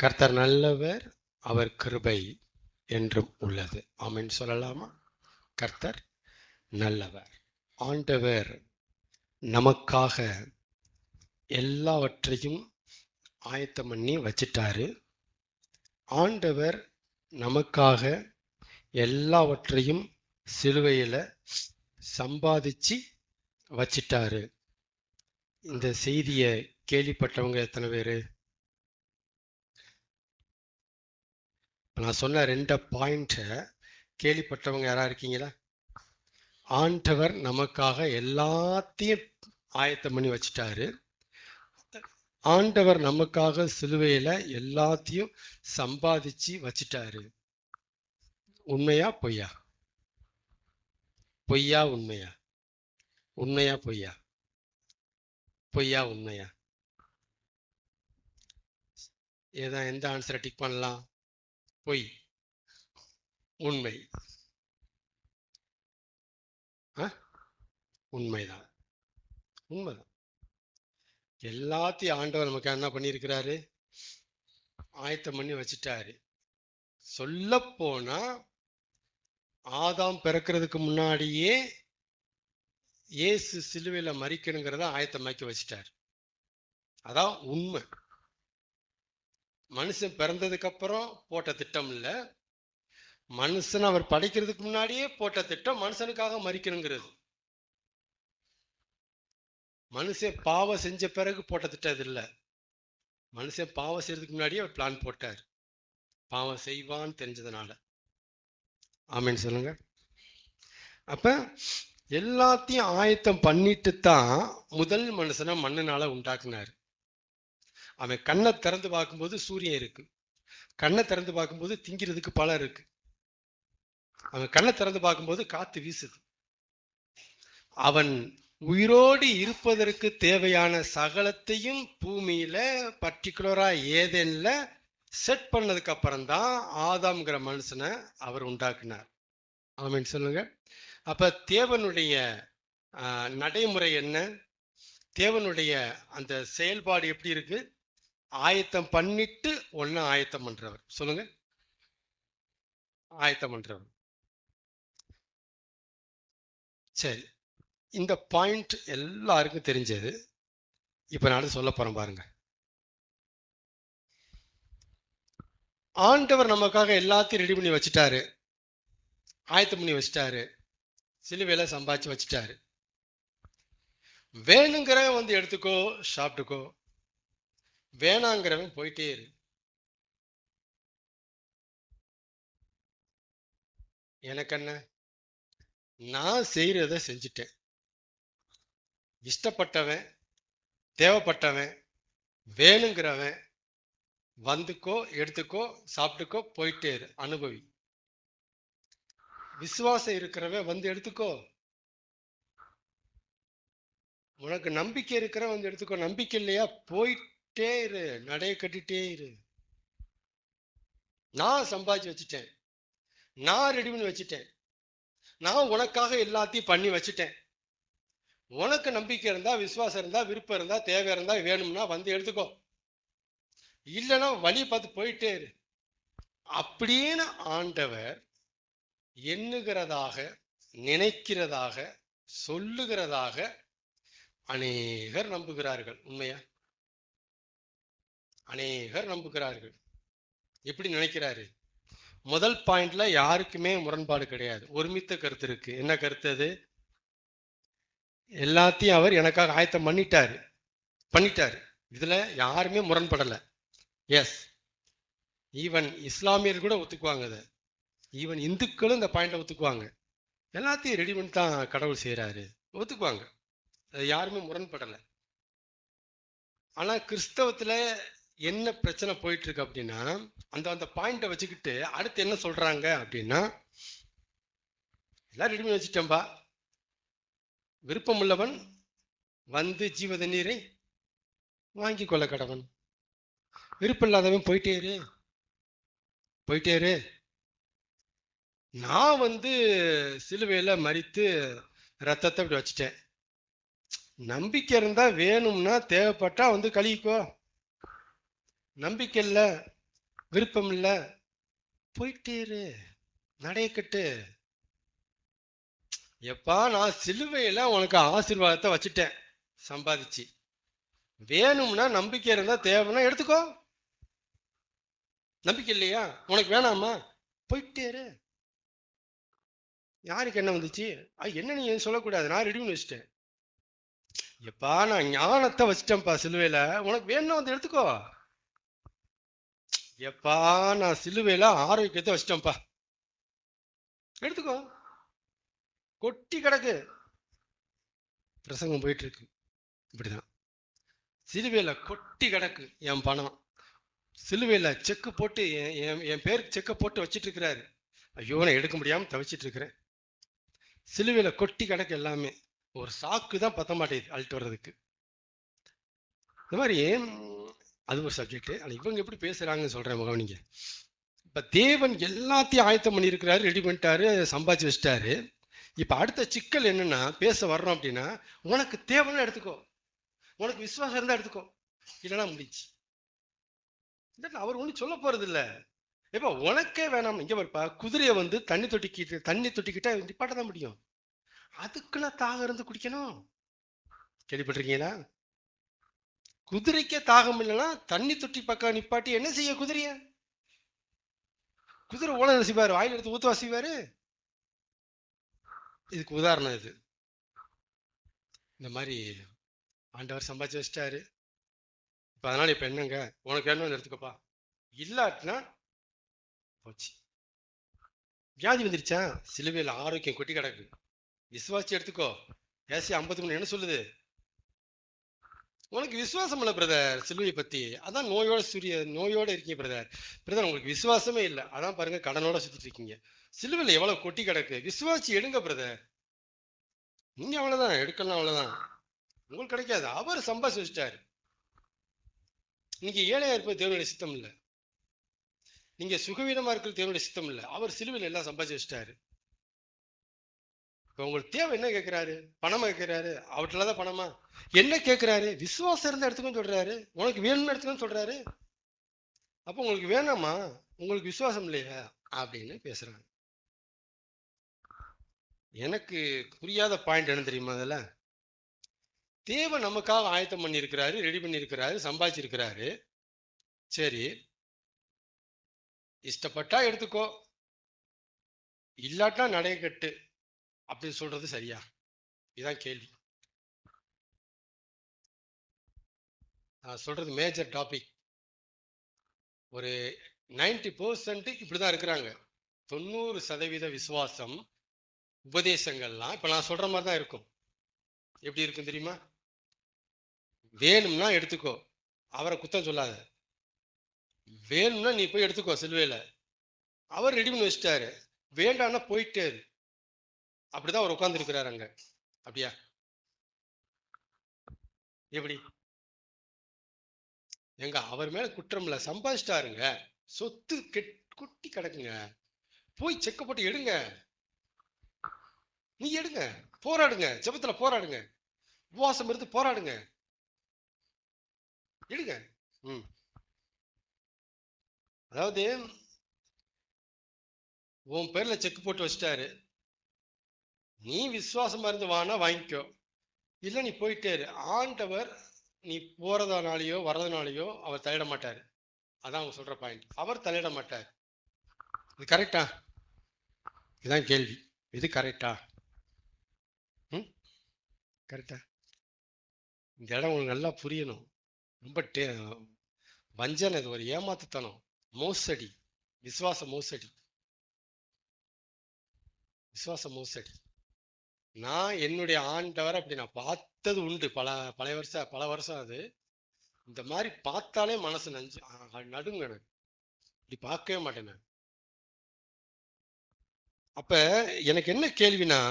கர்த்தர் நல்லவர், அவர் கிருபை என்றும் உள்ளது. ஆமென் சொல்லலாமா? கர்த்தர் நல்லவர். ஆண்டவர் நமக்காக எல்லாவற்றையும் ஆயத்தம் பண்ணி வச்சிட்டாரு. ஆண்டவர் நமக்காக எல்லாவற்றையும் சிலுவையில சம்பாதிச்சு வச்சிட்டாரு. இந்த செய்தியை கேள்விப்பட்டவங்க எத்தனை பேரு? நான் சொன்ன 2 பாயிண்ட கேள்விப்பட்டவங்க யாரா இருக்கீங்களா? ஆண்டவர் நமக்காக எல்லாத்தையும் ஆயத்தம் பண்ணி வச்சிட்டாரு. ஆண்டவர் நமக்காக சிலுவையில எல்லாத்தையும் சம்பாதிச்சு வச்சிட்டாரு. உண்மையா பொய்யா? பொய்யா உண்மையா? உண்மையா பொய்யா? பொய்யா உண்மையா? எந்த ஆன்சரை டிக் பண்ணலாம்? பொய், உண்மை. உண்மைதான், உண்மைதான். எல்லாத்தையும் ஆண்டவர் நமக்கு என்ன பண்ணியிருக்கிறாரு? ஆயத்தம் பண்ணி வச்சிட்டாரு. சொல்ல போனா ஆதாம் பிறக்கிறதுக்கு முன்னாடியே இயேசு சிலுவையில மரிக்கணுங்கிறத ஆயத்தமாக்கி வச்சிட்டாரு. அதான் உண்மை. மனுஷன் பிறந்ததுக்கு அப்புறம் போட்ட திட்டம் இல்ல, மனுஷன் அவர் படைக்கிறதுக்கு முன்னாடியே போட்ட திட்டம் மனுஷனுக்காக மரிக்கணுங்கிறது. மனுஷன் பாவம் செஞ்ச பிறகு போட்ட திட்டம் இது இல்ல. மனுஷன் பாவம் செய்யறதுக்கு முன்னாடியே அவர் பிளான் போட்டார், பாவம் செய்வான்னு தெரிஞ்சதுனால. ஆமென் சொல்லுங்க. அப்ப எல்லாத்தையும் ஆயத்தம் பண்ணிட்டு தான் முதல் மனுஷனை மண்ணுனால உண்டாக்குனாரு. அவன் கண்ணை திறந்து பார்க்கும்போது சூரியன் இருக்கு, கண்ணை திறந்து பார்க்கும்போது திங்கிறதுக்கு பழம் இருக்கு, அவன் கண்ணை திறந்து பார்க்கும்போது காத்து வீசுது. அவன் உயிரோடு இருப்பதற்கு தேவையான சகலத்தையும் பூமியில பர்டிகுலரா ஏதேன்ல செட் பண்ணதுக்கு அப்புறம் தான் ஆதாம்ங்கிற மனுஷனை அவர் உண்டாக்குனார். ஆமென் சொல்லுங்க. அப்ப தேவனுடைய நடைமுறை என்ன? தேவனுடைய அந்த செயல்பாடு எப்படி இருக்கு? ஆயத்தம் பண்ணிட்டு ஒன்னு ஆயத்தம் பண்றவர். சொல்லுங்க, ஆயத்தம் பண்றவர். சரி, இந்த பாயிண்ட் எல்லாருக்கும் தெரிஞ்சது. இப்ப நான் சொல்ல போறேன் பாருங்க. ஆண்டவர் நமக்காக எல்லாத்தையும் ரெடி பண்ணி வச்சுட்டாரு, ஆயத்தம் பண்ணி வச்சுட்டாரு, சிலுவையில சம்பாதிச்சு வச்சுட்டாரு. வேணுங்கிறவன் வந்து எடுத்துக்கோ, சாப்பிட்டுக்கோ. வேணாங்கிறவன் போயிட்டே இரு. எனக்கு என்ன, நான் செய்யறத செஞ்சுட்டேன். இஷ்டப்பட்டவன், தேவைப்பட்டவன், வேணுங்கிறவன் வந்துக்கோ, எடுத்துக்கோ, சாப்பிட்டுக்கோ, போயிட்டே இரு, அனுபவி. விசுவாசம் இருக்கிறவன் வந்து எடுத்துக்கோ, உனக்கு நம்பிக்கை இருக்கிறவன் வந்து எடுத்துக்கோ. நம்பிக்கை இல்லையா, போயிட்டே இரு, நடைய கட்டிட்டே இரு. நான் சம்பாதிச்சு வச்சுட்டேன், நான் ரெடி பண்ணி வச்சுட்டேன், நான் உனக்காக எல்லாத்தையும் பண்ணி வச்சுட்டேன். உனக்கு நம்பிக்கை இருந்தா, விசுவாசம் இருந்தா, விருப்பம் இருந்தா, தேவை இருந்தா, வேணும்னா வந்து எடுத்துக்கோ, இல்லைன்னா வழியை பார்த்து போயிட்டே இரு அப்படின்னு ஆண்டவர் எண்ணுகிறதாக, நினைக்கிறதாக, சொல்லுகிறதாக அநேகர் நம்புகிறார்கள். உண்மையா? அநேகர் நம்புகிறார்கள். எப்படி நினைக்கிறாரு? முதல் பாயிண்ட்ல யாருக்குமே முரண்பாடு கிடையாது, ஒருமித்த கருத்து இருக்கு. என்ன கருத்து அது? எல்லாத்தையும் அவர் எனக்காக ஆயத்தம் பண்ணிட்டாரு. இதுல யாருமே முரண்படல. எஸ், ஈவன் இஸ்லாமியர் கூட ஒத்துக்குவாங்க அதை. ஈவன் இந்துக்களும் இந்த பாயிண்ட ஒத்துக்குவாங்க. எல்லாத்தையும் ரெடி பண்ணி தான் கடவுள் செய்யறாரு, ஒத்துக்குவாங்க. அது யாருமே முரண்படல. ஆனா கிறிஸ்தவத்துல என்ன பிரச்சனை போயிட்டு இருக்கு அப்படின்னா, அந்த பாயிண்ட வச்சுக்கிட்டு அடுத்து என்ன சொல்றாங்க அப்படின்னா, எல்லாம் ரெடி பண்ணி வச்சுட்டேன்பா, விருப்பம் உள்ளவன் வந்து ஜீவ தண்ணீரை வாங்கி கொள்ள கடவன், விருப்பம் இல்லாதவன் போயிட்டே இரு. நான் வந்து சிலுவையில மரித்து ரத்தத்தை இப்படி வச்சுட்டேன், நம்பிக்கை இருந்தா, வேணும்னா, தேவைப்பட்டா வந்து கழுவிக்கோ. நம்பிக்கை இல்ல, விருப்பம் இல்ல, போயிட்டே இரு, நடையக்கட்டு. எப்பா நான் சிலுவையில உனக்கு ஆசீர்வாதத்தை வச்சுட்டேன் சம்பாதிச்சு, வேணும்னா நம்பிக்கை இருந்தா தேவைன்னா எடுத்துக்கோ. நம்பிக்கை இல்லையா, உனக்கு வேணாமா, போயிட்டே இரு. யாருக்கு என்ன வந்துச்சு, என்ன நீ சொல்லக்கூடாது, நான் ரெடி பண்ணி வச்சுட்டேன். எப்பா நான் ஞானத்தை வச்சுட்டேன்ப்பா சிலுவையில, உனக்கு வேணும்னா வந்து எடுத்துக்கோ. எப்பா நான் சிலுவையில ஆரோக்கியத்தை வச்சுட்டேன்ப்பா, எடுத்துக்கோ. கொட்டி கிடக்கு. பிரசங்கம் போயிட்டு இருக்கு இப்படிதான். சிலுவையில கொட்டி கிடக்கு என் பணம். சிலுவையில செக்கு போட்டு என் பேருக்கு செக்கை போட்டு வச்சிட்டு இருக்கிறாரு. ஐயோ நான் எடுக்க முடியாம தவிச்சிட்டு இருக்கிறேன். சிலுவையில கொட்டி கிடக்கு எல்லாமே. ஒரு சாக்கு தான் பத்த மாட்டேங்குது அழிட்டு வர்றதுக்கு. இந்த மாதிரி அது ஒரு சப்ஜெக்ட். ஆனா இவங்க எப்படி பேசுறாங்கன்னு சொல்றேன் கவனிங்க. இப்ப தேவன் எல்லாத்தையும் ஆயத்தம் பண்ணி இருக்கிறாரு, ரெடி பண்ணிட்டாரு, சம்பாதிச்சு வச்சிட்டாரு. இப்ப அடுத்த சிக்கல் என்னன்னா, பேச வர்றோம் அப்படின்னா, உனக்கு தேவைன்னா எடுத்துக்கோ, உனக்கு விசுவாசம் இருந்தா எடுத்துக்கோ, இல்லைன்னா முடிச்சு. அவர் ஒன்றும் சொல்ல போறது இல்ல. இப்ப உனக்கே வேணாம், இங்க வரப்பா குதிரையை வந்து தண்ணி தொட்டிக்கிட்ட நிப்பாட்ட தான் முடியும். அதுக்குள்ள தாகம் இருந்து குடிக்கணும். கேள்விப்பட்டிருக்கீங்களா? குதிரைக்கே தாகம் இல்லைன்னா தண்ணி தொட்டி பக்கம் நிப்பாட்டி என்ன செய்ய குதிரைய? குதிரை ஓலை செய்வாரு, வாயில் எடுத்து ஊத்துவா செய்வாரு. இதுக்கு உதாரணம் இது. இந்த மாதிரி ஆண்டவர் சம்பாதிச்சு வச்சிட்டாரு. இப்ப அதனால இப்ப என்னங்க, உனக்கு வேணும்னு எடுத்துக்கப்பா, இல்லாட்டினா போச்சு. வியாதி வந்துருச்சா, சிலுவையில் ஆரோக்கியம் கொட்டி கிடக்கு, விசுவாசி எடுத்துக்கோ. ஏசி 53 என்ன சொல்லுது? உனக்கு விசுவாசம் இல்லை பிரதர் சிலுவையை பத்தி, அதான் நோயோட இருக்கீங்க பிரதர். பிரதர் உங்களுக்கு விசுவாசமே இல்லை, அதான் பாருங்க கடனோட சுத்திட்டு இருக்கீங்க. சிலுவையில் எவ்வளவு கொட்டி கிடக்கு, விசுவாசி எடுங்க பிரதர். நீங்க அவ்வளவுதான் எடுக்கலாம், அவ்வளவுதான். உங்களுக்கு கிடைக்காது, அவர் சம்பாதிச்சு வச்சிட்டாரு. நீங்க ஏழையா இருப்பது தேவனுடைய சித்தம் இல்லை, நீங்க சுகவீனமா இருக்கிறது தேவனுடைய சித்தம் இல்லை, அவர் சிலுவையில் எல்லாம் சம்பாதிச்சு வச்சிட்டாரு. இப்ப உங்களுக்கு தேவை என்ன கேட்கிறாரு? பணமா கேட்கிறாரு? அவர்கிட்டதான் பணமா? என்ன கேட்கிறாரு? விசுவாசம் இருந்தா எடுத்துக்கன்னு சொல்றாரு, உனக்கு வேணும்னு எடுத்துக்கன்னு சொல்றாரு. அப்ப உங்களுக்கு வேணாமா, உங்களுக்கு விசுவாசம் இல்லையா அப்படின்னு பேசுறாங்க. எனக்கு புரியாத பாயிண்ட் என்ன தெரியுமா? அதுல தேவன் நமக்காக ஆயத்தம் பண்ணி இருக்கிறாரு, ரெடி பண்ணி இருக்கிறாரு, சம்பாதிச்சிருக்கிறாரு. சரி, இஷ்டப்பட்டா எடுத்துக்கோ, இல்லாட்டா நடைய கட்டு அப்படின்னு சொல்றது சரியா? இதுதான் கேள்வி. நான் சொல்றது மேஜர் டாபிக். ஒரு 90% இப்படிதான் இருக்கிறாங்க. 90% விசுவாசம் உபதேசங்கள்லாம் இப்ப நான் சொல்ற மாதிரி தான் இருக்கும். எப்படி இருக்கும் தெரியுமா? வேணும்னா எடுத்துக்கோ, அவரை குத்தம் சொல்லாத. வேணும்னா நீ போய் எடுத்துக்கோ சிலுவையில, அவர் ரெடி பண்ணி வச்சிட்டாரு. வேண்டாம்னா போயிட்டே இரு. அப்படிதான் அவர் உட்கார்ந்து இருக்கிறாரு அங்க. அப்படியா? எப்படி? எங்க அவர் மேல குற்றம் இல்ல, சம்பாதிச்சிட்டாருங்க, சொத்து குட்டி கிடக்குங்க, போய் செக்க போட்டு எடுங்க. நீ எடுங்க, போராடுங்க, ஜெபத்துல போராடுங்க, உபவாசம் இருந்து போராடுங்க, எடுங்க. அதாவது உன் பேர்ல செக் போட்டு வச்சிட்டாரு, நீ விசுவாசமா இருந்து வானா வாங்கிக்கோ, இல்ல நீ போயிட்டே இரு. ஆண்டவர் நீ போறதுனாலயோ வர்றதுனாலயோ அவர் தலையிட மாட்டாரு. அதான் அவங்க சொல்ற பாயிண்ட், அவர் தலையிட மாட்டார். இது கரெக்டா? இதுதான் கேள்வி, இது கரெக்டா? கரெக்டா? இந்த இடம் உங்களுக்கு நல்லா புரியணும். ரொம்ப வஞ்சனை, இது ஒரு ஏமாத்துத்தனம், மோசடி, விசுவாச மோசடி, விசுவாச மோசடி. நான் என்னுடைய ஆண்டவர் அப்படி நான் பார்த்தது உண்டு, பல வருஷம் அது. இந்த மாதிரி பார்த்தாலே மனசு நடுங்க, எனக்கு இப்படி பார்க்கவே மாட்டேன் நான். அப்ப எனக்கு என்ன கேள்வினா,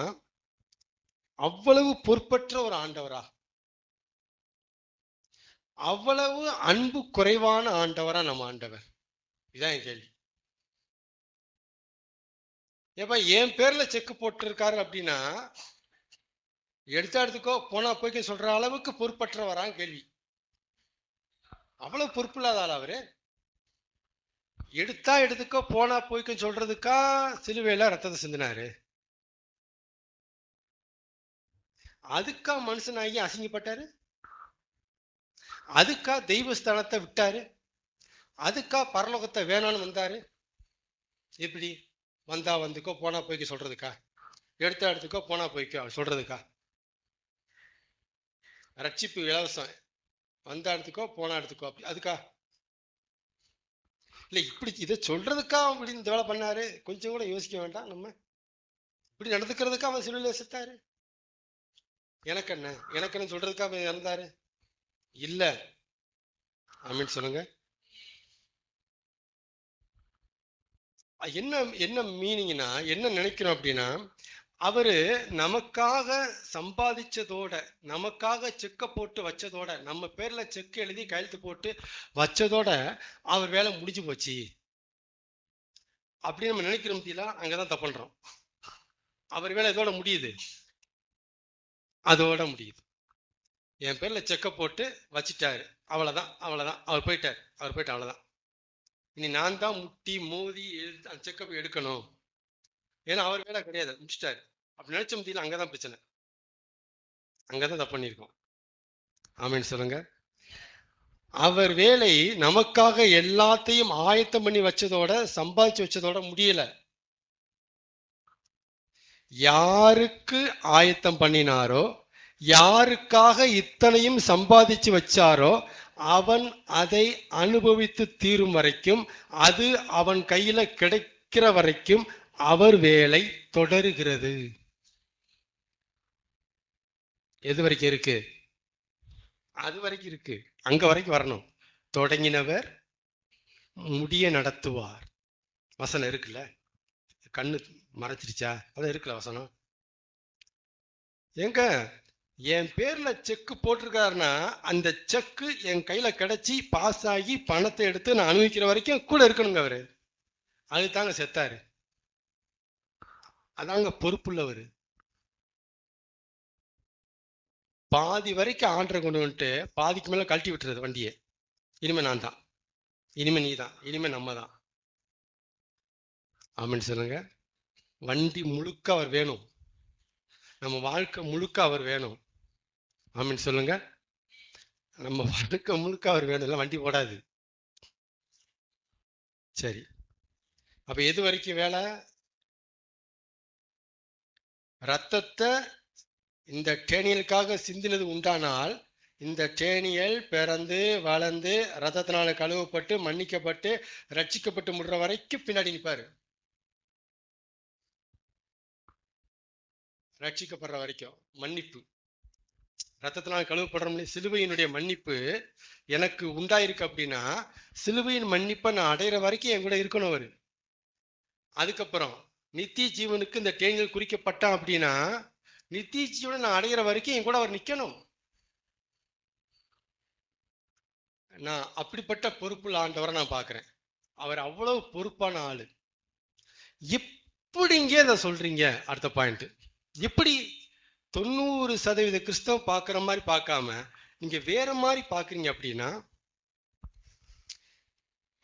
அவ்வளவு பொறுப்பற்ற ஒரு ஆண்டவரா, அவ்வளவு அன்பு குறைவான ஆண்டவரா நம்ம ஆண்டவர்? இதான் என் கேள்வி. ஏப்பா என் பேர்ல செக் போட்டு இருக்காரு அப்படின்னா எடுத்துக்கோ, போனா போய்க்க சொல்ற அளவுக்கு பொறுப்பற்றவரான்னு கேள்வி. அவ்வளவு பொறுப்பு இல்லாத ஆள் அவரு. எடுத்தா எடுத்துக்கோ, போனா போய்க்குன்னு சொல்றதுக்கா சிலுவையில ரத்தத்தை சிந்தினாரு? அதுக்கா மனுஷனாகி அசிங்கப்பட்டாரு? அதுக்கா தெய்வஸ்தானத்தை விட்டாரு? அதுக்கா பரலோகத்தை வேணான்னு வந்தாரு? எப்படி? வந்தா வந்துக்கோ, போனா போய்க்க சொல்றதுக்கா? எடுத்தா எடுத்துக்கோ, போனா போய்க்கோ சொல்றதுக்கா? ரட்சிப்பு இலவசம், வந்தா எடுத்துக்கோ, போனா எடுத்துக்கோ, அதுக்கா? இல்ல இப்படி இதை சொல்றதுக்கா அப்படி இந்த வேலை பண்ணாரு? கொஞ்சம் கூட யோசிக்க வேண்டாம்? நம்ம இப்படி நடந்துக்கிறதுக்கா அவன் சிலுவையில செத்தாரு? எனக்கு என்ன, எனக்கு என்ன சொல்றதுக்கா அவன் இறந்தாரு? இல்ல. ஆமீன் சொல்லுங்க. என்ன என்ன மீனிங்னா, என்ன நினைக்கிறோம் அப்படின்னா, அவரு நமக்காக சம்பாதிச்சதோட, நமக்காக செக்க போட்டு வச்சதோட, நம்ம பேர்ல செக் எழுதி கையெழுத்து போட்டு வச்சதோட அவர் வேலை முடிஞ்சு போச்சு அப்படின்னு நம்ம நினைக்கிறோம். அங்கதான் தப்பு பண்றோம். அவர் வேலை இதோட முடியுது, அதோட முடியுது. என் பேர்ல செக்க போட்டு வச்சுட்டாரு, அவ்வளவுதான், அவ்வளவுதான். அவர் போயிட்டார், அவர் போயிட்டு அவ்வளவுதான். இனி நான் தான் முட்டி மோதி அந்த செக்கப் எடுக்கணும். ஏன்னா அவர் வேலை கிடையாது, முடிச்சிட்டாரு. அப்படி நினைச்ச முடியல, அங்கதான் பிரச்சனை, அங்கதான் தப்பு பண்ணியிருக்கோம். ஆமீன் சொல்லுங்க. அவர் வேலை நமக்காக எல்லாத்தையும் ஆயத்தம் பண்ணி வச்சதோட, சம்பாதிச்சு வச்சதோட முடியல. யாருக்கு ஆயத்தம் பண்ணினாரோ, யாருக்காக இத்தனையும் சம்பாதிச்சு வச்சாரோ, அவன் அதை அனுபவித்து தீரும் வரைக்கும், அது அவன் கையில கிடைக்கிற வரைக்கும் அவர் வேலை தொடருகிறது. எது வரைக்கும் இருக்கு? அது வரைக்கும் இருக்கு, அங்க வரைக்கும் வரணும். தொடங்கினவர் முடிய நடத்துவார். வசனம் இருக்குல்ல, கண்ணு மறைச்சிருச்சா? அதான் இருக்குல்ல வசனம். ஏங்க, என் பேர்ல செக்கு போட்டிருக்காருன்னா அந்த செக்கு என் கையில கிடைச்சி பாஸ் ஆகி பணத்தை எடுத்து நான் அனுபவிக்கிற வரைக்கும் கூட இருக்கணுங்க அவரு. அது தாங்க செத்தாரு, அதாங்க பொறுப்புள்ளவர். பாதி வரைக்கும் ஆர்டரை கொண்டு வந்துட்டு பாதிக்கு மேல கழட்டி விட்டுறது வண்டியை. இனிமே நான் தான், இனிமே நீ தான், இனிமே நம்ம தான். ஆமீன் சொல்லுங்க. வண்டி முழுக்க அவர் வேணும், நம்ம வாழ்க்கை முழுக்க அவர் வேணும். ஆமீன் சொல்லுங்க. நம்ம வாழ்க்கை முழுக்க அவர் வேணும், இல்லை வண்டி ஓடாது. சரி, அப்ப எது வரைக்கும் வேலை? ரத்தத்தை இந்த டேனியலுக்காக சிந்தினது உண்டானால், இந்த டேனியல் பிறந்து வளர்ந்து ரத்தத்தினால கழுவப்பட்டு மன்னிக்கப்பட்டு ரட்சிக்கப்பட்டு முடுற வரைக்கும் பின்னாடி நிற்பாரு. ரட்சிக்கப்படுற வரைக்கும் மன்னிப்பு, ரத்தத்தினால் கழுவப்படுறோம். சிலுவையினுடைய மன்னிப்பு எனக்கு உண்டாயிருக்கு அப்படின்னா, சிலுவையின் மன்னிப்பை நான் அடையிற வரைக்கும் என் கூட இருக்கணும் அவரு. அதுக்கப்புறம் நித்திய ஜீவனுக்கு இந்த டேனியல் குறிக்கப்பட்டான் அப்படின்னா, நித்திய ஜீவனை நான் அடையிற வரைக்கும் என் கூட அவர் நிக்கணும். நான் அப்படிப்பட்ட பொறுப்புள்ள ஆண்டவரை நான் பார்க்கிறேன். அவர் அவ்வளவு பொறுப்பான ஆளு. எப்படிங்க இதை சொல்றீங்க? அடுத்த பாயிண்ட், எப்படி 90% கிறிஸ்தவ பார்க்குற மாதிரி பார்க்காம நீங்க வேற மாதிரி பார்க்குறீங்க அப்படின்னா,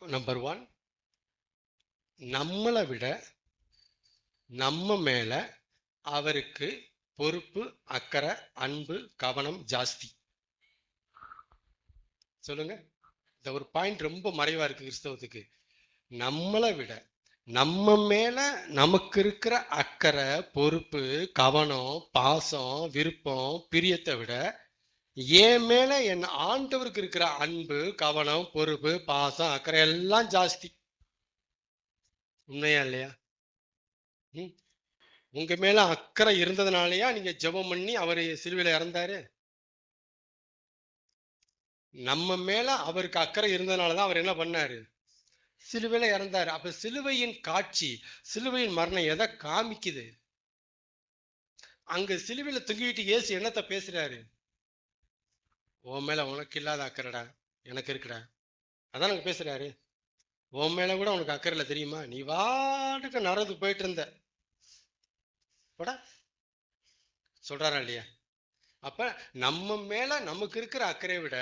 நம்பர் 1, நம்மளை விட நம்ம மேல அவருக்கு பொறுப்பு, அக்கறை, அன்பு, கவனம் ஜாஸ்தி. சொல்லுங்க. இந்த ஒரு பாயிண்ட் ரொம்ப மறைவா இருக்கு கிறிஸ்தவத்துக்கு. நம்மளை விட நம்ம மேல நமக்கு இருக்கிற அக்கறை, பொறுப்பு, கவனம், பாசம், விருப்பம், பிரியத்தை விட என் மேல என் ஆண்டவருக்கு இருக்கிற அன்பு, கவனம், பொறுப்பு, பாசம், அக்கறை எல்லாம் ஜாஸ்தி. உண்மையா இல்லையா? உங்க மேல அக்கறை இருந்ததுனாலயா நீங்க ஜெபம் பண்ணி அவரு சிலுவையில இறந்தாரு? நம்ம மேல அவருக்கு அக்கறை இருந்ததுனாலதான் அவர் என்ன பண்ணாரு? சிலுவையில இறந்தாரு. அப்ப சிலுவையின் காட்சி, சிலுவையின் மரணம் எதை காமிக்குது? அங்க சிலுவையில தொங்கிட்டு இயேசு என்னத்த பேசுறாரு? உன் மேல உனக்கு இல்லாத அக்கறைடா எனக்கு இருக்குடா, அதான் எனக்கு பேசுறாரு. உன் மேல கூட உனக்கு அக்கறை இல்லை தெரியுமா? நீ வாட்டுக்கு நடந்து போயிட்டு இருந்த போடா சொல்றாரா இல்லையா? அப்ப நம்ம மேல நமக்கு இருக்கிற அக்கறையை விட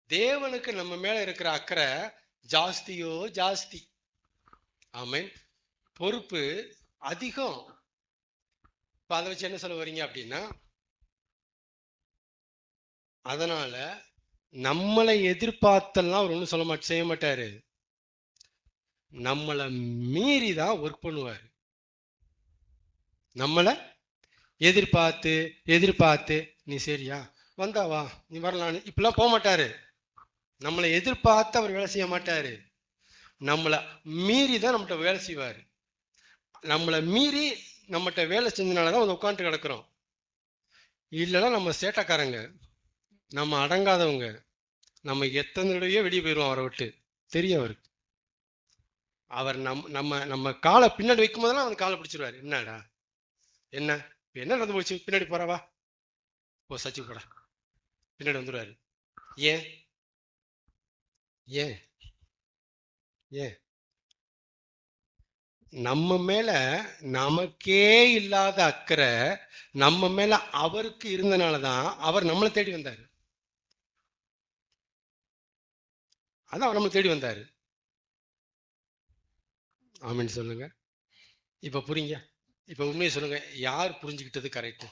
தேவனுக்கு நம்ம மேல இருக்கிற அக்கறை ஜாஸ்தியோ ஜாஸ்தி. ஆமென். பொறுப்பு அதிகம். இப்ப அதை வச்சு என்ன சொல்ல வரீங்க அப்படின்னா, அதனால நம்மளை எதிர்பார்த்தெல்லாம் அவர் ஒன்றும் செய்ய மாட்டாரு. நம்மளை மீறி தான் ஒர்க் பண்ணுவார். நம்மளை எதிர்பார்த்து எதிர்பார்த்து நீ சரியா வந்தா வா நீ வரலான்னு இப்பெல்லாம் போக மாட்டாரு. நம்மளை எதிர்பார்த்து அவர் வேலை செய்ய மாட்டாரு. நம்மளை மீறி தான் நம்மகிட்ட வேலை செய்வார். நம்மளை மீறி நம்மகிட்ட வேலை செஞ்சனாலதான் வந்து உட்காந்துட்டு கிடக்குறோம். இல்லைன்னா நம்ம சேட்டக்காரங்க, நம்ம அடங்காதவங்க, நம்ம எத்தனை தடவையோ வெளியே போயிடுவோம் அவரை விட்டு. தெரியும் அவருக்கு. அவர் நம்ம நம்ம காலை பின்னாடி வைக்கும் போதெல்லாம் அவன் காலை பிடிச்சிருவாரு. என்னடா என்ன நடந்து போச்சு, பின்னாடி போறவா ஓ சச்சி போடா, பின்னாடி வந்துடுவாரு. ஏன் ஏன் ஏன் நம்ம மேல நமக்கே இல்லாத அக்கறை நம்ம மேல அவருக்கு இருந்தனாலதான் அவர் நம்மளை தேடி வந்தாரு. அதான் அவர் நம்மளை தேடி வந்தாரு. ஆமீன் சொல்லுங்க. இப்ப புரியுங்க. இப்ப உண்மையை சொல்லுங்க, யார் புரிஞ்சுக்கிட்டது கரெக்ட்?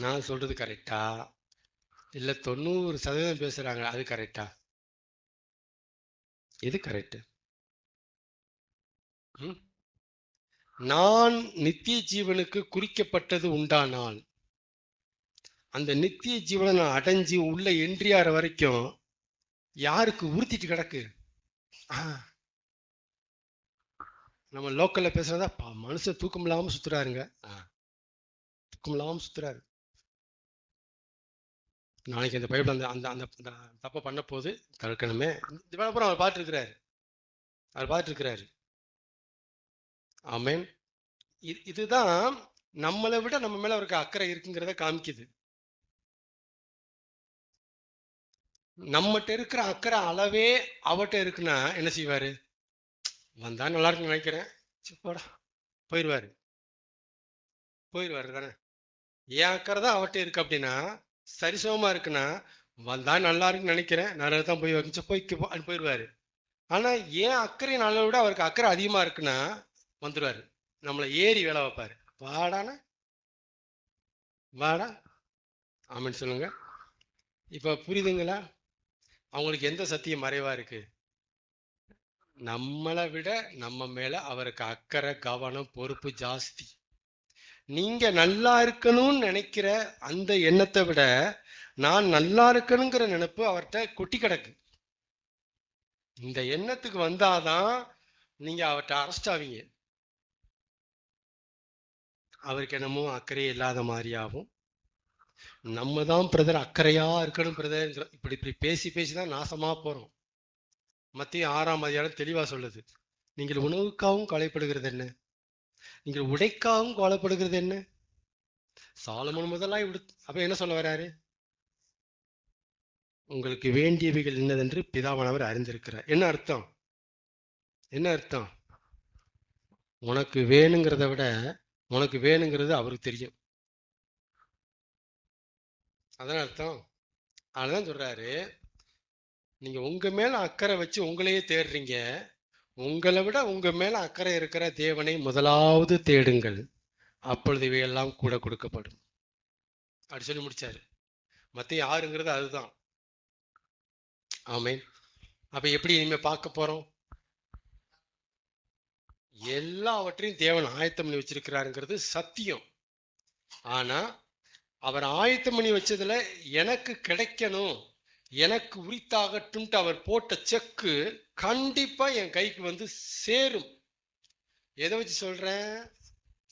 நான் சொல்றது கரெக்டா இல்ல 90% பேசுறாங்க அது கரெக்டா? எது கரெக்ட்? நான் நித்திய ஜீவனுக்கு குறிக்கப்பட்டது உண்டானால் அந்த நித்திய ஜீவனை நான் அடைஞ்சு உள்ள என்ட்ரியாற வரைக்கும் யாருக்கு உறுத்திட்டு கிடக்கு? நம்ம லோக்கல்ல பேசுறதா மனுஷன் தூக்கம் இல்லாம சுத்துறாருங்க. தூக்கம் இல்லாம சுத்துறாரு. நாளைக்கு அந்த பைபிள் அந்த அந்த அந்த தப்பை பண்ண போது தடுக்கணுமே. அப்புறம் அவர் பார்த்துட்டு இருக்கிறாரு. ஆமேன். இதுதான் நம்மளை விட நம்ம மேல அவருக்கு அக்கறை இருக்குங்கிறத காமிக்குது. நம்மகிட்ட இருக்கிற அக்கறை அளவே அவட்ட இருக்குன்னா என்ன செய்வாரு? வந்தா நல்லா இருக்குன்னு நினைக்கிறேன், போடா போயிடுவாரு தானே. என் அக்கறை தான் அவட்ட இருக்கு அப்படின்னா, சரிசமமா இருக்குன்னா வந்தா நல்லா இருக்குன்னு நினைக்கிறேன், நல்லா தான் போய் போயிடுவாரு. ஆனா ஏன் அக்கறை நல்ல விட அவருக்கு அக்கறை அதிகமா இருக்குன்னா வந்துடுவாரு, நம்மளை ஏறி வேலை வைப்பாரு. வாடா. ஆமீன் சொல்லுங்க. இப்ப புரியுதுங்களா? அவங்களுக்கு எந்த சத்தியம் மறைவா இருக்கு? நம்மளை விட நம்ம மேல அவருக்கு அக்கறை, கவனம், பொறுப்பு ஜாஸ்தி. நீங்க நல்லா இருக்கணும்னு நினைக்கிற அந்த எண்ணத்தை விட நான் நல்லா இருக்கணுங்கிற நினைப்பு அவர்கிட்ட கொட்டி கிடக்கு. இந்த எண்ணத்துக்கு வந்தாதான் நீங்க அவர்கிட்ட அரெஸ்ட் ஆவீங்க. அவருக்கு என்னமோ அக்கறையே இல்லாத மாதிரியாகும். நம்ம தான் பிரதர் அக்கறையா இருக்கணும் பிரதர், இப்படி பேசி பேசிதான் நாசமா போறோம். மத்திய 6ஆம் அதிகாரம் தெளிவா சொல்லுது, நீங்கள் உணவுக்காகவும் கவலைப்படுகிறது என்ன, நீங்கள் உடைக்காகவும் கவலைப்படுகிறது என்ன. சாலமோன் முதலாய் அப்ப என்ன சொல்ல வர்றாரு? உங்களுக்கு வேண்டியவைகள் என்னதென்று பிதாவானவர் அறிந்திருக்கிறார். என்ன அர்த்தம்? உனக்கு வேணுங்கிறத விட உனக்கு வேணுங்கிறது அவருக்கு தெரியும். அதான் அர்த்தம். அதுதான் சொல்றாரு, நீங்க உங்க மேல அக்கறை வச்சு உங்களையே தேடுறீங்க. உங்களை விட உங்க மேல அக்கறை இருக்கிற தேவனை முதலாவது தேடுங்கள், அப்பொழுது இவையெல்லாம் கூட கொடுக்கப்படும். அப்படி சொல்லி முடிச்சாரு. மத்திய 6ங்கிறது அதுதான். ஆமேன். அப்ப எப்படி இனிமே பார்க்க போறோம்? எல்லாவற்றையும் தேவன் ஆயத்தம் பண்ணி வச்சிருக்கிறாருங்கிறது சத்தியம். ஆனா அவர் ஆயத்தம் பண்ணி வச்சதுல எனக்கு கிடைக்கணும், எனக்கு உரித்தாகட்டும் அவர் போட்ட செக்கு கண்டிப்பா என் கைக்கு வந்து சேரும். எதை வச்சு சொல்றேன்?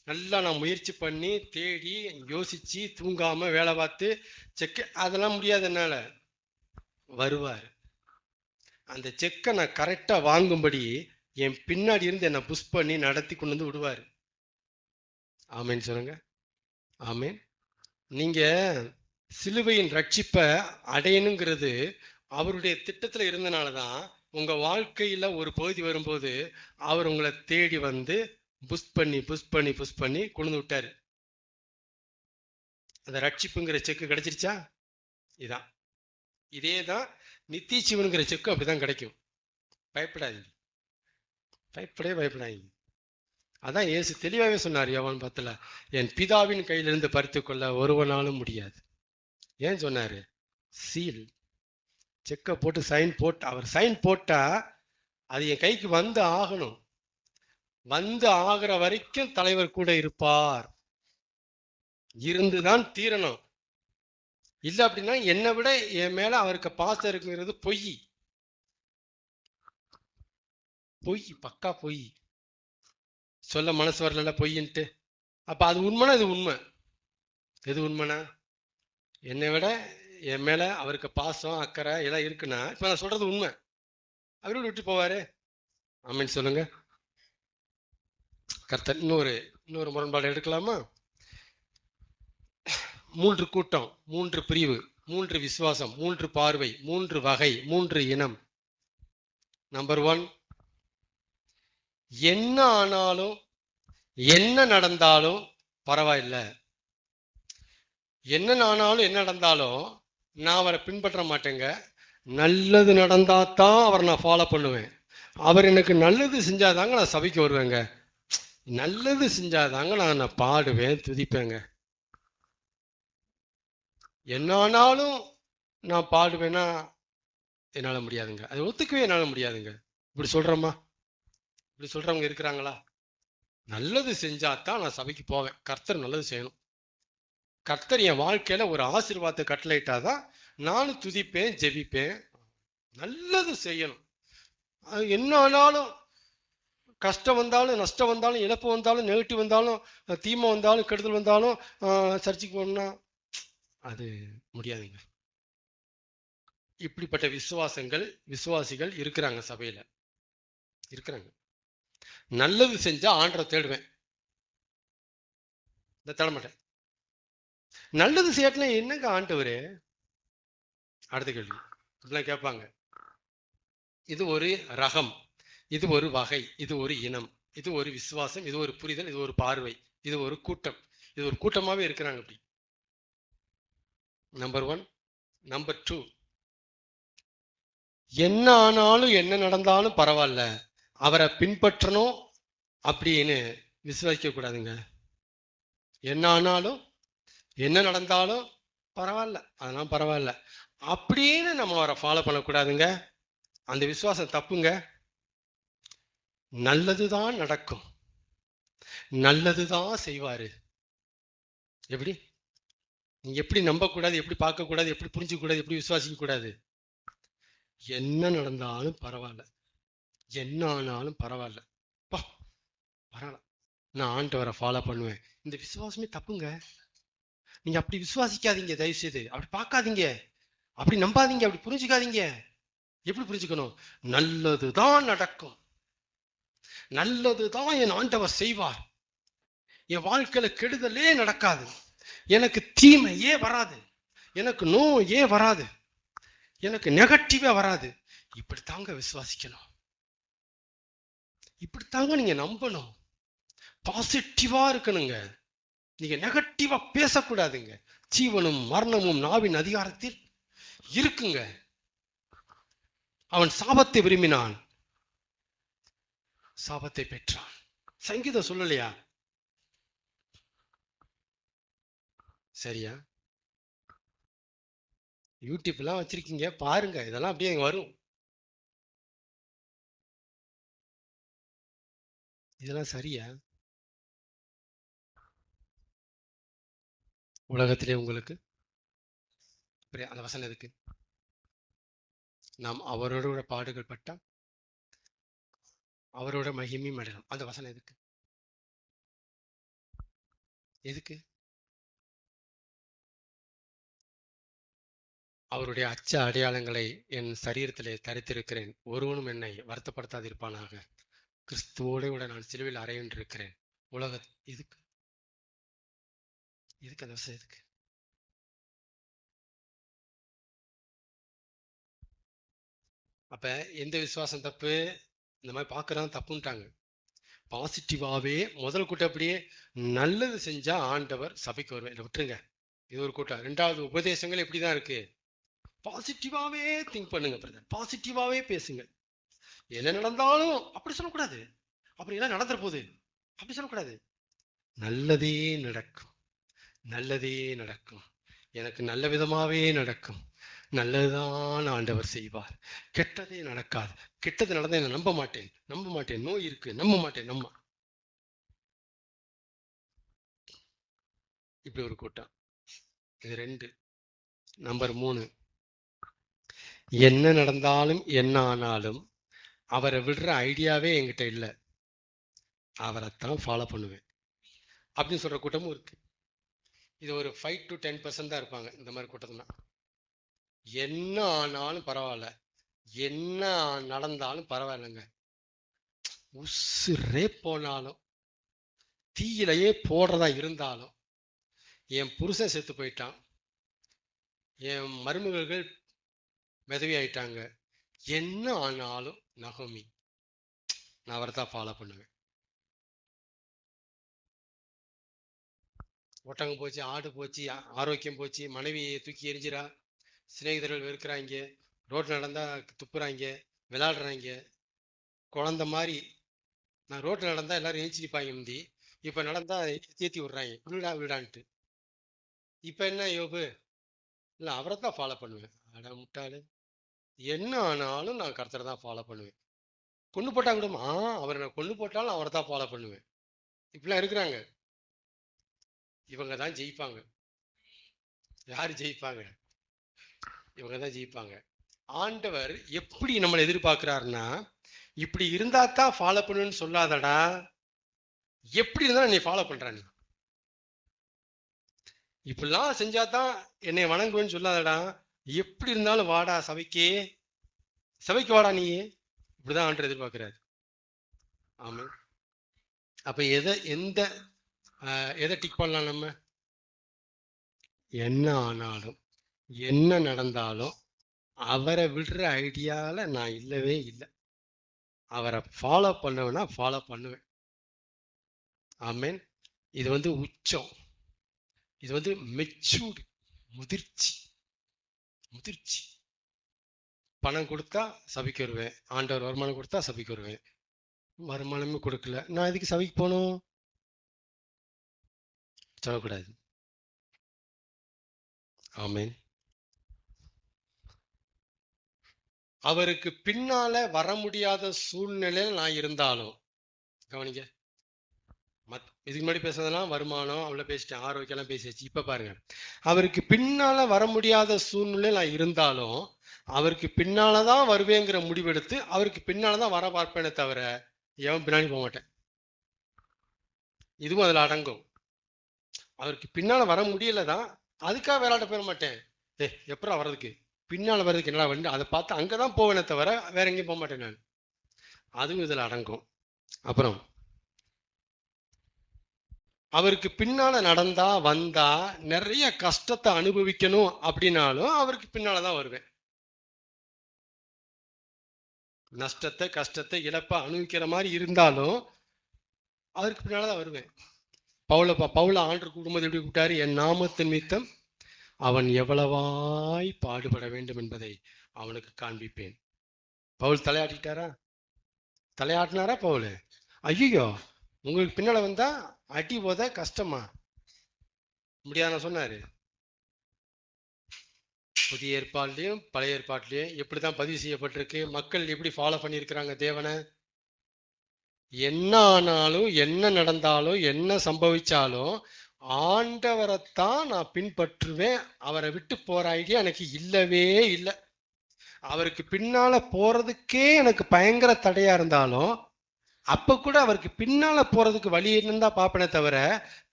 நல்லா நான் முயற்சி பண்ணி தேடி யோசிச்சு தூங்காம வேலை பார்த்து செக்கு அதெல்லாம் முடியாது என்னால. வருவார். அந்த செக்கை நான் கரெக்டா வாங்கும்படி என் பின்னாடி இருந்து என்னை புஷ் பண்ணி நடத்தி கொண்டு வந்து விடுவார். ஆமேன் சொல்லுங்க. ஆமேன். நீங்க சிலுவையின் ரட்சிப்பை அடையணுங்கிறது அவருடைய திட்டத்துல இருந்தனாலதான் உங்க வாழ்க்கையில ஒரு பகுதி வரும்போது அவர் உங்களை தேடி வந்து புஷ் பண்ணி கொண்டு விட்டாரு. அந்த ரட்சிப்புங்கிற செக்கு கிடைச்சிருச்சா? இதான். இதேதான் நித்திய ஜீவனுங்கிற செக்கு அப்படிதான் கிடைக்கும். பயப்படாதீங்க. பயப்படாதீங்க. அதான் இயேசு தெளிவாகவே சொன்னார் யோவான் 10, என் பிதாவின் கையிலிருந்து பறித்துக்கொள்ள ஒருவனாலும் முடியாது. ஏன் சொன்னாரு? சீல், செக்கை போட்டு சைன் போட்டு, அவர் சைன் போட்டா அது என் கைக்கு வந்து ஆகணும். வந்து ஆகிற வரைக்கும் தலைவர் கூட இருப்பார், இருந்துதான் தீரணும். இல்ல அப்படின்னா என்னை விட என் மேல அவருக்கு பாசம் இருக்குங்கிறது பொய், பக்கா பொய். சொல்ல மனசு வரல பொய்ன்ட்டு. அப்ப அது உண்மைனா இது உண்மை. எது உண்மைனா, என்னை விட என் மேல அவருக்கு பாசம் அக்கறை எல்லாம் இருக்குன்னா இப்ப நான் சொல்றது உண்மை. அவரோட விட்டு போவாரு? ஆமீன் சொல்லுங்க. கர்த்தர் இன்னொரு முரண்பாடு எடுக்கலாமா? 3 கூட்டம், 3 பிரிவு, 3 விசுவாசம், 3 பார்வை, 3 வகை, 3 இனம். நம்பர் 1, என்ன ஆனாலும் என்ன நடந்தாலும் பரவாயில்ல. என்ன ஆனாலும் என்ன நடந்தாலும் நான் அவரை பின்பற்ற மாட்டேங்க. நல்லது நடந்தாதான் அவரை நான் ஃபாலோ பண்ணுவேன். அவர் எனக்கு நல்லது செஞ்சாதாங்க நான் சபைக்கு வருவேங்க. நல்லது செஞ்சாதாங்க நான் பாடுவேன், துதிப்பேங்க. என்ன ஆனாலும் நான் பாடுவேன்னா என்னால முடியாதுங்க. அதை ஒத்துக்கவே என்னால முடியாதுங்க. இப்படி சொல்றோமா? இப்படி சொல்றவங்க இருக்கிறாங்களா? நல்லது செஞ்சாதான் நான் சபைக்கு போவேன். கர்த்தர் நல்லது செய்யணும். கர்த்தர் என் வாழ்க்கையில ஒரு ஆசீர்வாதத்தை கட்டளையிட்டாதான் நானும் துதிப்பேன், ஜெபிப்பேன். நல்லது செய்யணும். அது என்ன ஆனாலும், கஷ்டம் வந்தாலும், நஷ்டம் வந்தாலும், இழப்பு வந்தாலும், நெகட்டிவ் வந்தாலும், தீமை வந்தாலும், கெடுதல் வந்தாலும் சர்ச்சைக்கு போகணும்னா அது முடியாதுங்க. இப்படிப்பட்ட விசுவாசிகள் இருக்கிறாங்க, சபையில இருக்கிறாங்க. நல்லது செஞ்சா ஆண்டரை தேடுவேன், தேட மாட்டேன். நல்லது செய்யட்டுனா என்னங்க ஆண்டவரே? அடுத்த கேள்வி இப்படிலாம் கேட்பாங்க. இது ஒரு ரகம், இது ஒரு வகை, இது ஒரு இனம், இது ஒரு விசுவாசம், இது ஒரு புரிதல், இது ஒரு பார்வை, இது ஒரு கூட்டம். இது ஒரு கூட்டமாவே இருக்கிறாங்க. அப்படி நம்பர் 1. நம்பர் 2, என்ன ஆனாலும் என்ன நடந்தாலும் பரவாயில்ல, அவரை பின்பற்றணும் அப்படின்னு விசுவாசிக்க கூடாதுங்க. என்ன ஆனாலும் என்ன நடந்தாலும் பரவாயில்ல, அதெல்லாம் பரவாயில்ல அப்படின்னு நம்ம அவரை ஃபாலோ பண்ணக்கூடாதுங்க. அந்த விசுவாசம் தப்புங்க. நல்லதுதான் நடக்கும், நல்லதுதான் செய்வாரு. எப்படி? நீங்க எப்படி நம்பக்கூடாது, எப்படி பார்க்க கூடாது, எப்படி புரிஞ்சுக்க கூடாது, எப்படி விசுவாசிக்க கூடாது? என்ன நடந்தாலும் பரவாயில்ல, என்ன ஆனாலும் பரவாயில்ல, பரவாயில்ல, நான் ஆண்டவரை ஃபாலோ பண்ணுவேன். இந்த விசுவாசமே தப்புங்க. நீங்க அப்படி விசுவாசிக்காதீங்க, தயவு செய்து அப்படி பார்க்காதீங்க, அப்படி நம்பாதீங்க, அப்படி புரிஞ்சுக்காதீங்க. எப்படி புரிஞ்சுக்கணும்? நல்லதுதான் நடக்கும், நல்லதுதான் என் ஆண்டவர் செய்வார். என் வாழ்க்கையில கெடுதலே நடக்காது, எனக்கு தீமையே வராது, எனக்கு நோயே வராது, எனக்கு நெகட்டிவே வராது. இப்படித்தாங்க விசுவாசிக்கணும், இப்படித்தாங்க நீங்க நம்பணும். பாசிட்டிவா இருக்கணுங்க. நீங்க நெகட்டிவா பேசக்கூடாதுங்க. ஜீவனும் மரணமும் நாவின் அதிகாரத்தில் இருக்குங்க. அவன் சாபத்தை விரும்பினான், சாபத்தை பெற்றான். சங்கீதம் சொல்லலையா? சரியா? யூடியூப் எல்லாம் வச்சிருக்கீங்க, பாருங்க, இதெல்லாம் அப்படியே வரும். இதெல்லாம் சரியா? உலகத்திலே உங்களுக்கு அந்த வசனம் எதுக்கு? நாம் அவரோட பாடுகள் பட்டா அவரோட மகிமையும் அடையலாம். அந்த வசனம் எதுக்கு? எதுக்கு? அவருடைய அச்ச அடையாளங்களை என் சரீரத்திலே தரித்திருக்கிறேன், ஒருவனும் என்னை வருத்தப்படுத்தாதிருப்பானாக. கிறிஸ்துவோட கூட நான் சிலுவையில் அறையின்றிருக்கிறேன். உலக எதுக்கு? எதுக்கு அந்த வசனம் எதுக்கு? அப்ப எந்த விசுவாசம் தப்பு? இந்த மாதிரி பார்க்கறதான் தப்புன்ட்டாங்க. பாசிட்டிவாவே முதல் கூட்டம் அப்படியே நல்லது செஞ்சா ஆண்டவர் சபைக்கு வருவேன், இதை விட்டுருங்க. இது ஒரு கூட்டம். 2வது, உபதேசங்கள் எப்படிதான் இருக்கு? பாசிட்டிவாவே திங்க் பண்ணுங்க பிரதர், பாசிட்டிவாவே பேசுங்க. என்ன நடந்தாலும் அப்படி சொல்லக்கூடாது. அப்படி எல்லாம் நடந்துற போகுது அப்படி சொல்லக்கூடாது. நல்லதே நடக்கும், நல்லதே நடக்கும், எனக்கு நல்ல விதமாவே நடக்கும், நல்லதுதான் ஆண்டவர் செய்வார், கெட்டதே நடக்காது, கெட்டது நடந்தா என்ன நம்ப மாட்டேன், நம்ப மாட்டேன், நோய் இருக்கு நம்ப மாட்டேன், இப்படி ஒரு கூட்டம். இது 2. நம்பர் 3, என்ன நடந்தாலும் என்ன ஆனாலும் அவரை விடுற ஐடியாவே என்கிட்ட இல்லை, அவரைத்தான் ஃபாலோ பண்ணுவேன் அப்படின்னு சொல்ற கூட்டமும் இருக்கு. இது ஒரு 5 to 10% தான் இருப்பாங்க இந்த மாதிரி கூட்டம்னா. என்ன ஆனாலும் பரவாயில்ல, என்ன நடந்தாலும் பரவாயில்லைங்க, உசுரே போனாலும் தீயிலையே போடுறதா இருந்தாலும், என் புருஷன் செத்து போயிட்டான், என் மருமகள்கள் விதவி ஆயிட்டாங்க, என்ன ஆனாலும் நகோமி நான் அவரை தான் ஃபாலோ பண்ணுவேன். ஒட்டகம் போச்சு, ஆடு போச்சு, ஆரோக்கியம் போச்சு, மனைவியை தூக்கி எரிஞ்சிரா, சிநேகிதர்கள் வெறுக்கிறாங்க, ரோட்டில் நடந்தா துப்புறாங்க, விளையாடுறாங்க, குழந்த மாதிரி. நான் ரோட்டில் நடந்தா எல்லாரும் ஏச்சி நிற்பாங்க முந்தி, இப்போ நடந்தா ஏற்றி விடுறாங்க வீடா வீடான்ட்டு. இப்போ என்ன யோபு, இல்லை அவரை தான் ஃபாலோ பண்ணுவேன். அட முட்டாளு, என்ன ஆனாலும் நான் கர்த்தரை தான் ஃபாலோ பண்ணுவேன். கொண்டு போட்டா கூட அவரை நான் கொண்டு போட்டாலும் அவரை தான் ஃபாலோ பண்ணுவேன். இப்படிலாம் இருக்கிறாங்க. இவங்க தான் ஜெயிப்பாங்க. யாரு ஜெயிப்பாங்க? இவங்க தான் ஜெயிப்பாங்க. ஆண்டவர் எப்படி நம்மளை எதிர்பார்க்கிறாருன்னா, இப்படி இருந்தா தான் ஃபாலோ பண்ணுன்னு சொல்லாதடா, எப்படி இருந்தாலும் நீ ஃபாலோ பண்ற, நீ இப்படிலாம் செஞ்சாதான் என்னை வணங்குவேன்னு சொல்லாதடா, எப்படி இருந்தாலும் வாடா சபைக்கு, சபைக்கு வாடா நீ, இப்படிதான் ஆண்டவர் எதிர்பார்க்கிறாரு. ஆமா. அப்ப எதை டிக் பண்ணலாம் நம்ம? என்ன ஆனாலும் என்ன நடந்தாலும் அவரை விடுற ஐடியால நான் இல்லவே இல்லை, அவரை ஃபாலோ பண்ணவேன்னா ஃபாலோ பண்ணுவேன். ஆமேன். இது உச்சம், இது மெச்சூர்டு, முதிர்ச்சி. முதிர்ச்சி. பணம் கொடுத்தா சபைக்கு வருவேன், ஆண்டவர் வருமானம் கொடுத்தா சபைக்கு வருவேன், வருமானமே கொடுக்கல நான் இதுக்கு சபைக்கு போகணும் சொல்லக்கூடாது. ஆமேன். அவருக்கு பின்னால வர முடியாத சூழ்நிலையில் நான் இருந்தாலும், கவனிங்க, இதுக்கு முன்னாடி பேசுறதெல்லாம் வருமானம் அவ்வளவு பேசிட்டேன், ஆரோக்கியம் பேசியாச்சு. இப்ப பாருங்க, அவருக்கு பின்னால வர முடியாத சூழ்நிலையில் நான் இருந்தாலும் அவருக்கு பின்னாலதான் வருவேங்கிற முடிவெடுத்து அவருக்கு பின்னாலதான் வர பார்ப்பேனே தவிர எவன் பின்னாடி போக மாட்டேன். இதுவும் அதுல அடங்கும். அவருக்கு பின்னால வர முடியலதான், அதுக்காக விளையாட போயிட மாட்டேன். எப்பறம் வர்றதுக்கு, பின்னால வர்றதுக்கு என்னடா வந்து அதை பார்த்து அங்கதான் போவேனே தவிர வேற எங்கேயும் போக மாட்டேன் நான். அதுவும் இதுல அடங்கும். அப்புறம் அவருக்கு பின்னால நடந்தா வந்தா நிறைய கஷ்டத்தை அனுபவிக்கணும் அப்படின்னாலும் அவருக்கு பின்னாலதான் வருவேன். நஷ்டத்தை கஷ்டத்தை இழப்ப அனுபவிக்கிற மாதிரி இருந்தாலும் அவருக்கு பின்னாலதான் வருவேன். பவுல ஆண்டவர் கூடும்போது எப்படி கூப்பிட்டாரு? என் நாமத்தின் நிமித்தம் அவன் எவ்வளவாய் பாடுபட வேண்டும் என்பதை அவனுக்கு காண்பிப்பேன். பவுல் தலையாட்டிட்டாரா? தலையாட்டினாரா பவுல்? ஐயோ, உங்களுக்கு பின்னால வந்தா அடி போத கஷ்டமா முடியாத சொன்னாரு. புதிய ஏற்பாட்லயும் பழைய ஏற்பாட்லயும் எப்படிதான் பதிவு செய்யப்பட்டிருக்கு, மக்கள் எப்படி ஃபாலோ பண்ணியிருக்கிறாங்க தேவனை. என்ன ஆனாலும் என்ன நடந்தாலும் என்ன சம்பவிச்சாலும் ஆண்டவரைத்தான் நான் பின்பற்றுவேன், அவரை விட்டு போற ஐடியா எனக்கு இல்லவே இல்லை. அவருக்கு பின்னால போறதுக்கே எனக்கு பயங்கர தடையா இருந்தாலும் அப்ப கூட அவருக்கு பின்னால போறதுக்கு வழி இருந்தா பாப்பனே தவிர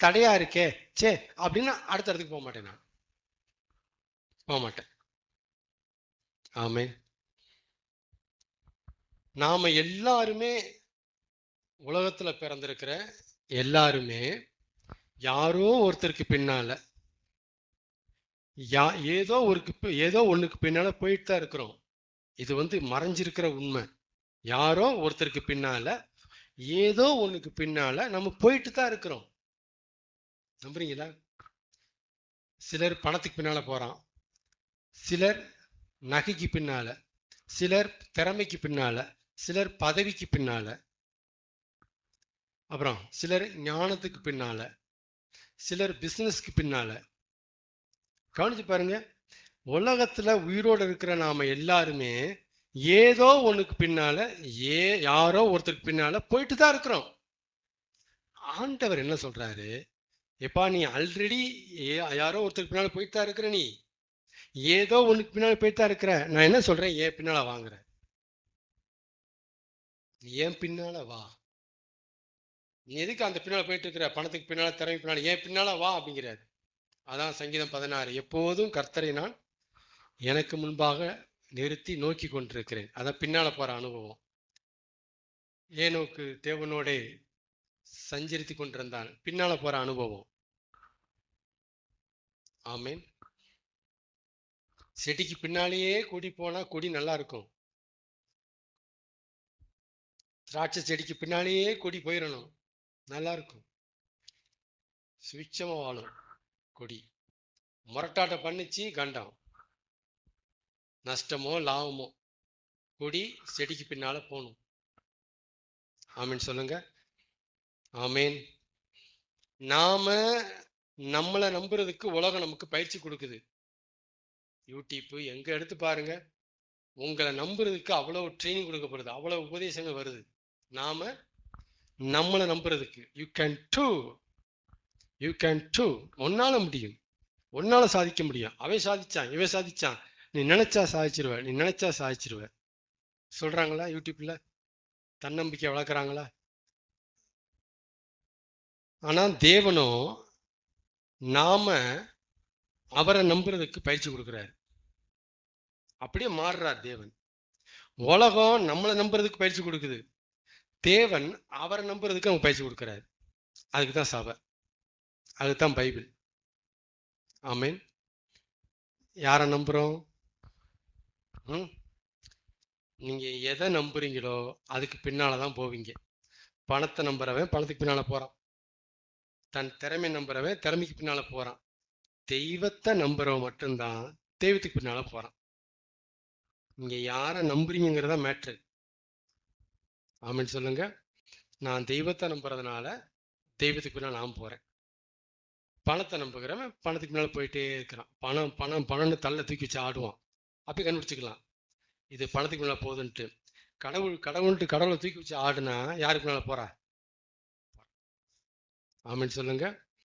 தடையா இருக்கே சே அப்படின்னு அடுத்த இடத்துக்கு போக மாட்டேன், நான் போக மாட்டேன். ஆமே. நாம எல்லாருமே உலகத்துல பிறந்திருக்கிற எல்லாருமே யாரோ ஒருத்தருக்கு பின்னால ஏதோ ஒண்ணுக்கு பின்னால போயிட்டு தான் இருக்கிறோம். இது மறைஞ்சிருக்கிற உண்மை. யாரோ ஒருத்தருக்கு பின்னால ஏதோ ஒண்ணுக்கு பின்னால நம்ம போயிட்டு தான் இருக்கிறோம். நம்புறீங்களா? சிலர் பணத்துக்கு பின்னால போறான், சிலர் நகைக்கு பின்னால, சிலர் திறமைக்கு பின்னால, சிலர் பதவிக்கு பின்னால. அப்புறம் சிலர் ஞானத்துக்கு பின்னால, சிலர் பிசினஸ்க்கு பின்னால. கவனிச்சு பாருங்க, உலகத்துல உயிரோடு இருக்கிற நாம எல்லாருமே ஏதோ ஒண்ணுக்கு பின்னால, யாரோ ஒருத்தருக்கு பின்னால போயிட்டு தான் இருக்கிறோம். ஆண்டவர் என்ன சொல்றாரு? எப்பா, நீ ஆல்ரெடி யாரோ ஒருத்தருக்கு பின்னால போயிட்டு தான் இருக்கிற, நீ ஏதோ ஒண்ணுக்கு பின்னால போயிட்டு தான் இருக்கிற. நான் என்ன சொல்றேன்? ஏன் பின்னால வாங்குற? ஏன் பின்னால வா. நீ எதுக்கு அந்த பின்னால போயிட்டு இருக்கிற? பணத்துக்கு பின்னால, திறமை பின்னால, ஏன் பின்னால வா அப்படிங்கிறாரு. அதான் சங்கீதம் 16, எப்போதும் கர்த்தரை நான் எனக்கு முன்பாக நிறுத்தி நோக்கி கொண்டிருக்கிறேன். அதான் பின்னால போற அனுபவம். ஏனோக்கு தேவனோட சஞ்சரித்து கொண்டிருந்தான், பின்னால போற அனுபவம். ஆமேன். செடிக்கு பின்னாலேயே கொடி போனா கொடி நல்லா இருக்கும். திராட்சை செடிக்கு பின்னாலேயே கொடி போயிடணும், நல்லா இருக்கும், சுவிட்சமா வாழும். கொடி முரட்டாட்ட பண்ணிச்சு, கண்டம், நஷ்டமோ லாபமோ, கொடி செடிக்கு பின்னால போகணும். ஆமீன் சொல்லுங்க. ஆமீன். நாம நம்மளை நம்புறதுக்கு உலகம் நமக்கு பயிற்சி கொடுக்குது. யூடியூப் எங்க எடுத்து பாருங்க, உங்களை நம்புறதுக்கு அவ்வளவு ட்ரைனிங் கொடுக்கப்படுது, அவ்வளவு உபதேசங்கள் வருது. நாம நம்மளை நம்புறதுக்கு யூ கேன் டூ, உன்னால முடியும், உன்னால சாதிக்க முடியும், அவன் சாதிச்சான், இவன் சாதிச்சான், நீ நினைச்சா சாதிச்சிருவ, நீ நினைச்சா சாதிச்சிருவ சொல்றாங்களா? யூடியூப்ல தன்னம்பிக்கை வளர்க்குறாங்களா? ஆனா தேவனோ நாம அவரை நம்புறதுக்கு பயிற்சி கொடுக்குறாரு. அப்படியே மாறுறார் தேவன். உலகம் நம்மளை நம்புறதுக்கு பயிற்சி கொடுக்குது, தேவன் அவரை நம்புறதுக்கு அவங்க பயிற்சி கொடுக்குறாரு. அதுக்குதான் சபை, அதுதான் பைபிள். ஆமீன். யாரை நம்புறோம்? நீங்க எதை நம்புறீங்களோ அதுக்கு பின்னாலதான் போவீங்க. பணத்தை நம்புறவன் பணத்துக்கு பின்னால போறான், தன் திறமை நம்புறவன் திறமைக்கு பின்னால போறான், தெய்வத்தை நம்புறவன் மட்டும்தான் தெய்வத்துக்கு பின்னால போறான். நீங்க யாரை நம்புறீங்கிறதா மேட்ரு. ஆமீன் சொல்லுங்க. நான் தெய்வத்தை நம்புறதுனால தெய்வத்துக்கு பின்னால் நான் போறேன். பணத்தை நம்புகிறவன் பணத்துக்கு பின்னால போயிட்டே இருக்கிறான். பணம் பணம் பணம்னு தள்ள தூக்கி வச்சு ஆடுவான். அப்படி கண்டுபிடிச்சிக்கலாம் இது பணத்துக்கு மேல போகுதுன்ட்டு. கடவுள்ட்டு கடவுளை தூக்கி வச்சு ஆடுனா யாருக்கு மேல போறா? ஆமீன் சொல்லுங்க.